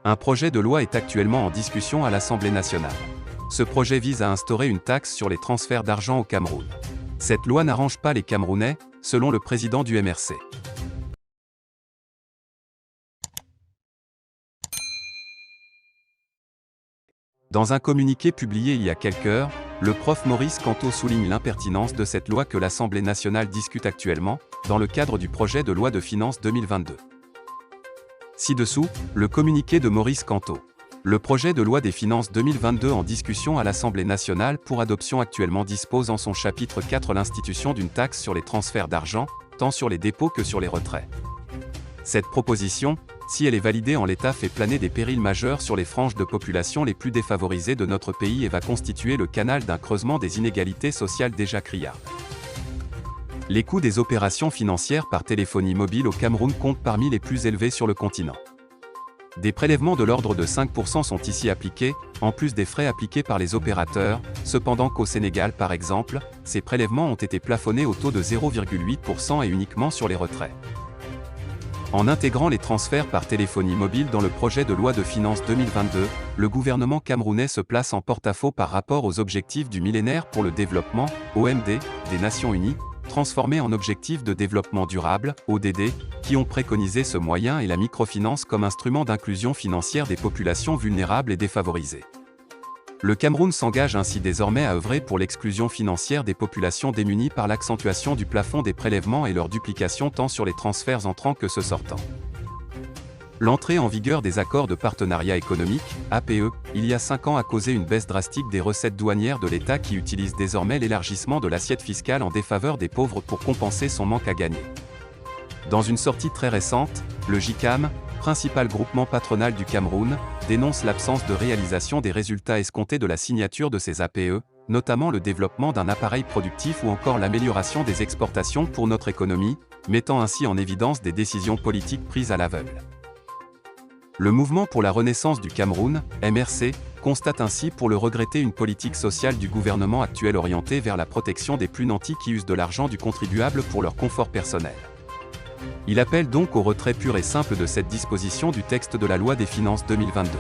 Un projet de loi est actuellement en discussion à l'Assemblée nationale. Ce projet vise à instaurer une taxe sur les transferts d'argent au Cameroun. Cette loi n'arrange pas les Camerounais, selon le président du MRC. Dans un communiqué publié il y a quelques heures, le prof Maurice Kamto souligne l'impertinence de cette loi que l'Assemblée nationale discute actuellement, dans le cadre du projet de loi de finances 2022. Ci-dessous, le communiqué de Maurice Kamto. Le projet de loi des finances 2022 en discussion à l'Assemblée nationale pour adoption actuellement dispose en son chapitre 4 l'institution d'une taxe sur les transferts d'argent, tant sur les dépôts que sur les retraits. Cette proposition, si elle est validée en l'état, fait planer des périls majeurs sur les franges de population les plus défavorisées de notre pays et va constituer le canal d'un creusement des inégalités sociales déjà criardes. Les coûts des opérations financières par téléphonie mobile au Cameroun comptent parmi les plus élevés sur le continent. Des prélèvements de l'ordre de 5% sont ici appliqués, en plus des frais appliqués par les opérateurs, cependant qu'au Sénégal par exemple, ces prélèvements ont été plafonnés au taux de 0,8% et uniquement sur les retraits. En intégrant les transferts par téléphonie mobile dans le projet de loi de finances 2022, le gouvernement camerounais se place en porte-à-faux par rapport aux objectifs du millénaire pour le développement, OMD, des Nations Unies, transformés en objectifs de développement durable, ODD, qui ont préconisé ce moyen et la microfinance comme instrument d'inclusion financière des populations vulnérables et défavorisées. Le Cameroun s'engage ainsi désormais à œuvrer pour l'exclusion financière des populations démunies par l'accentuation du plafond des prélèvements et leur duplication tant sur les transferts entrants que ceux sortants. L'entrée en vigueur des accords de partenariat économique, APE, il y a 5 ans a causé une baisse drastique des recettes douanières de l'État qui utilise désormais l'élargissement de l'assiette fiscale en défaveur des pauvres pour compenser son manque à gagner. Dans une sortie très récente, le JICAM, principal groupement patronal du Cameroun, dénonce l'absence de réalisation des résultats escomptés de la signature de ces APE, notamment le développement d'un appareil productif ou encore l'amélioration des exportations pour notre économie, mettant ainsi en évidence des décisions politiques prises à l'aveugle. Le Mouvement pour la Renaissance du Cameroun, MRC, constate ainsi pour le regretter une politique sociale du gouvernement actuel orientée vers la protection des plus nantis qui usent de l'argent du contribuable pour leur confort personnel. Il appelle donc au retrait pur et simple de cette disposition du texte de la loi des finances 2022.